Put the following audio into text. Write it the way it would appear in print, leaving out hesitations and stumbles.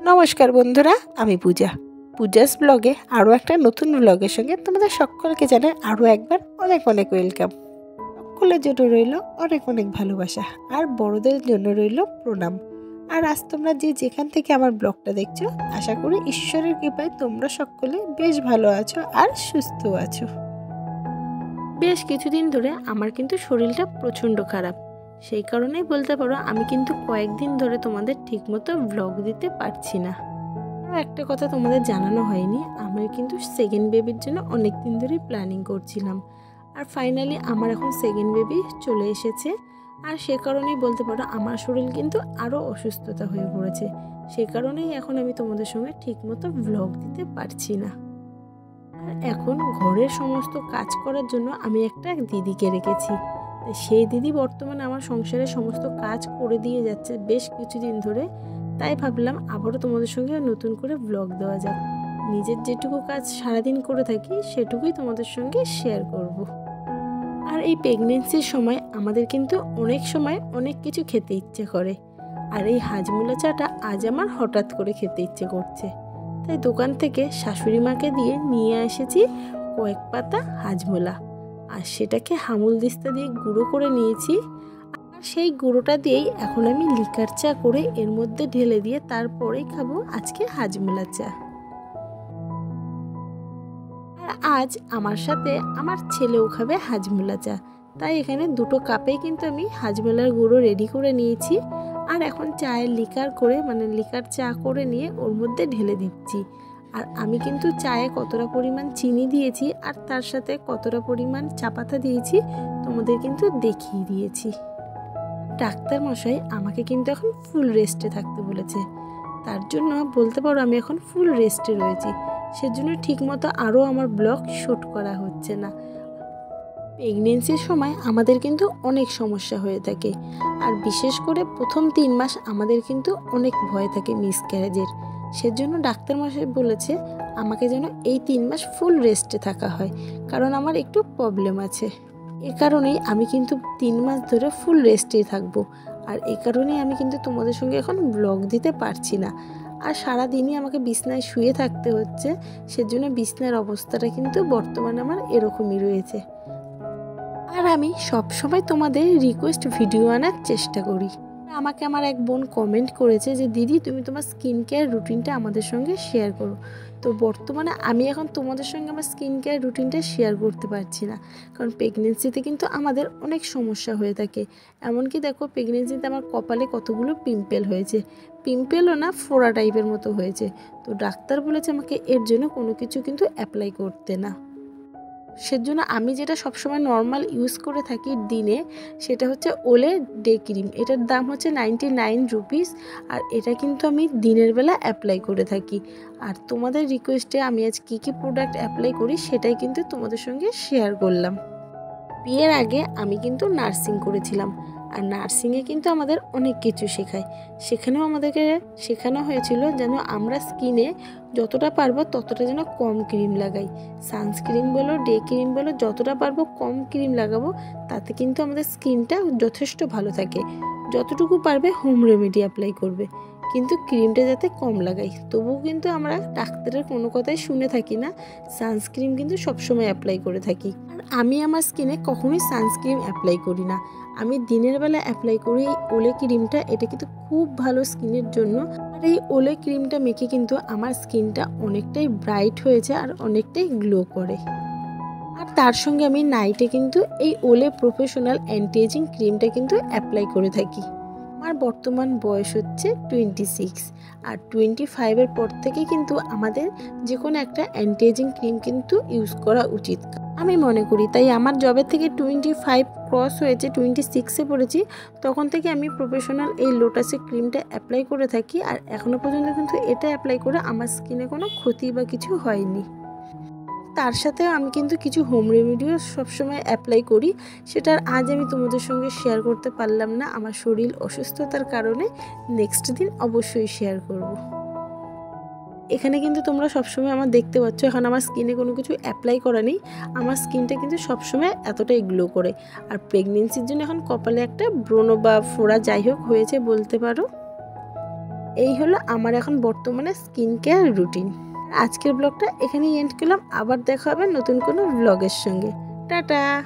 নমস্কার বন্ধুরা, আমি পূজাস ব্লগে আরও একটা নতুন ব্লগের সঙ্গে তোমাদের সকলকে জানাই আরও একবার অনেক অনেক ওয়েলকাম। সকলের জন্য রইল অনেক অনেক ভালোবাসা আর বড়দের জন্য রইল প্রণাম। আর আজ তোমরা যে যেখান থেকে আমার ব্লগটা দেখছো, আশা করি ঈশ্বরের কৃপায় তোমরা সকলে বেশ ভালো আছো আর সুস্থ আছো। বেশ কিছুদিন ধরে আমার কিন্তু শরীরটা প্রচণ্ড খারাপ, সেই কারণেই বলতে পারো আমি কিন্তু কয়েকদিন ধরে তোমাদের ঠিকমতো ব্লগ দিতে পারছি না। আর একটা কথা তোমাদের জানানো হয়নি, আমি কিন্তু সেকেন্ড বেবির জন্য অনেক দিন ধরেই প্ল্যানিং করছিলাম, আর ফাইনালি আমার এখন সেকেন্ড বেবি চলে এসেছে। আর সে কারণেই বলতে পারো আমার শরীর কিন্তু আরও অসুস্থতা হয়ে পড়েছে, সে কারণেই এখন আমি তোমাদের সঙ্গে ঠিকমতো ব্লগ দিতে পারছি না। আর এখন ঘরের সমস্ত কাজ করার জন্য আমি একটা দিদিকে রেখেছি, সেই দিদি বর্তমানে আমার সংসারের সমস্ত কাজ করে দিয়ে যাচ্ছে বেশ কিছুদিন ধরে। তাই ভাবলাম আবারও তোমাদের সঙ্গে নতুন করে ব্লগ দেওয়া যাক। নিজের যেটুকু কাজ সারাদিন করে থাকি সেটুকুই তোমাদের সঙ্গে শেয়ার করব। আর এই প্রেগনেন্সির সময় আমাদের কিন্তু অনেক সময় অনেক কিছু খেতে ইচ্ছে করে, আর এই হাজমোলা চাটা আজ আমার হঠাৎ করে খেতে ইচ্ছে করছে। তাই দোকান থেকে শাশুড়ি মাকে দিয়ে নিয়ে এসেছি কয়েক পাতা হাজমোলা, আর সেটাকে হামুল দিস্তা দিয়ে গুঁড়ো করে নিয়েছি। আর সেই গুঁড়োটা দিয়েই এখন আমি লিকার চা করে এর মধ্যে ঢেলে দিয়ে তারপরেই খাবো আজকে হাজমোলা চা। আর আজ আমার সাথে আমার ছেলেও খাবে হাজমোলা চা, তাই এখানে দুটো কাপেই কিন্তু আমি হাজমোলার গুঁড়ো রেডি করে নিয়েছি। আর এখন চায়ের লিকার করে লিকার চা করে নিয়ে ওর মধ্যে ঢেলে দিচ্ছি। আর আমি কিন্তু চায়ে কতটা পরিমাণ চিনি দিয়েছি আর তার সাথে কতটা পরিমাণ চা পাতা দিয়েছি তোমাদের কিন্তু দেখিয়ে দিয়েছি। ডাক্তার মশাই আমাকে কিন্তু এখন ফুল রেস্টে থাকতে বলেছে, তার জন্য বলতে পারো আমি এখন ফুল রেস্টে রয়েছি। সেজন্য ঠিকমতো আরও আমার ব্লগ শ্যুট করা হচ্ছে না। প্রেগনেন্সির সময় আমাদের কিন্তু অনেক সমস্যা হয়ে থাকে, আর বিশেষ করে প্রথম 3 মাস আমাদের কিন্তু অনেক ভয় থাকে মিসক্যারেজের। সেজন্য ডাক্তার মশাই বলেছে আমাকে যেন এই 3 মাস ফুল রেস্টে থাকা হয়, কারণ আমার একটু প্রবলেম আছে। এ কারণেই আমি কিন্তু 3 মাস ধরে ফুল রেস্টেই থাকবো। আর এ কারণেই আমি কিন্তু তোমাদের সঙ্গে এখন ব্লগ দিতে পারছি না, আর সারাদিনই আমাকে বিছনায় শুয়ে থাকতে হচ্ছে। সেজন্য বিছনার অবস্থাটা কিন্তু বর্তমানে আমার এরকমই রয়েছে। আর আমি সবসময় তোমাদের রিকোয়েস্ট ভিডিও আনার চেষ্টা করি। আমাকে আমার এক বোন কমেন্ট করেছে যে দিদি তুমি তোমার স্কিন কেয়ার রুটিনটা আমাদের সঙ্গে শেয়ার করো। তো বর্তমানে আমি এখন তোমাদের সঙ্গে আমার স্কিন কেয়ার রুটিনটা শেয়ার করতে পারছি না, কারণ প্রেগনেন্সিতে কিন্তু আমাদের অনেক সমস্যা হয়ে থাকে। এমনকি দেখো প্রেগনেন্সিতে আমার কপালে কতগুলো পিম্পল হয়েছে, পিম্পলও না ফোড়া টাইপের মতো হয়েছে। তো ডাক্তার বলেছে আমাকে এর জন্য কোনো কিছু কিন্তু অ্যাপ্লাই করতে না। সেজন্য আমি যেটা সবসময় নর্মাল ইউজ করে থাকি দিনে, সেটা হচ্ছে ওলে ডে ক্রিম। এটার দাম হচ্ছে 99 রুপিস, আর এটা কিন্তু আমি দিনের বেলা অ্যাপ্লাই করে থাকি। আর তোমাদের রিকোয়েস্টে আমি আজ কী কী প্রোডাক্ট অ্যাপ্লাই করি সেটাই কিন্তু তোমাদের সঙ্গে শেয়ার করলাম। বিয়ের আগে আমি কিন্তু নার্সিং করেছিলাম, আর নার্সিংয়ে কিন্তু আমাদের অনেক কিছু শেখায়। সেখানেও আমাদেরকে শেখানো হয়েছিল যেন আমরা স্কিনে যতটা পারবো ততটা যেন কম ক্রিম লাগাই। সানস্ক্রিন বলো ডে ক্রিম বলো, যতটা পারবো কম ক্রিম লাগাবো, তাতে কিন্তু আমাদের স্কিনটা যথেষ্ট ভালো থাকে। যতটুকু পারবে হোম রেমেডি অ্যাপ্লাই করবে, কিন্তু ক্রিমটা যাতে কম লাগাই। তবুও কিন্তু আমরা ডাক্তারের কোনো কথাই শুনে থাকি না, সানস্ক্রিন কিন্তু সবসময় অ্যাপ্লাই করে থাকি। আর আমি আমার স্কিনে কখনোই সানস্ক্রিন অ্যাপ্লাই করি না, আমি দিনের বেলা অ্যাপ্লাই করি এই ওলে ক্রিমটা। এটা কিন্তু খুব ভালো স্কিনের জন্য। আর এই ওলে ক্রিমটা মেখে কিন্তু আমার স্কিনটা অনেকটাই ব্রাইট হয়েছে আর অনেকটাই গ্লো করে। আর তার সঙ্গে আমি নাইটে কিন্তু এই ওলে প্রফেশনাল অ্যান্টি এজিং ক্রিমটা কিন্তু অ্যাপ্লাই করে থাকি। আমার বর্তমান বয়স হচ্ছে 26, আর 25-এর পর থেকে কিন্তু আমাদের যে কোনো একটা অ্যান্টি এজিং ক্রিম কিন্তু ইউজ করা উচিত আমি মনে করি। তাই আমার জবে থেকে 25 ক্রস হয়েছে, 26-এ পড়েছি, তখন থেকে আমি প্রফেশনাল এই লোটাসের ক্রিমটা অ্যাপ্লাই করে থাকি। আর এখনও পর্যন্ত কিন্তু এটা অ্যাপ্লাই করে আমার স্কিনে কোনো ক্ষতি বা কিছু হয়নি। তার সাথে আমি কিন্তু কিছু হোম রেমেডিও সবসময় অ্যাপ্লাই করি, সেটার আজ আমি তোমাদের সঙ্গে শেয়ার করতে পারলাম না আমার শরীর অসুস্থতার কারণে। নেক্সট দিন অবশ্যই শেয়ার করব। এখানে কিন্তু তোমরা সবসময় আমার দেখতে পাচ্ছ এখন আমার স্কিনে কোনো কিছু অ্যাপ্লাই করা নেই, আমার স্কিনটা কিন্তু সবসময় এতটাই গ্লো করে। আর প্রেগনেন্সির জন্য এখন কপালে একটা ব্রণ বা ফোড়া যাই হোক হয়েছে বলতে পারো। এই হলো আমার এখন বর্তমানে স্কিন কেয়ার রুটিন। আজকের ব্লগটা এখানেই এন্ড করলাম। আবার দেখা হবে নতুন কোনো ব্লগের সঙ্গে। টাটা।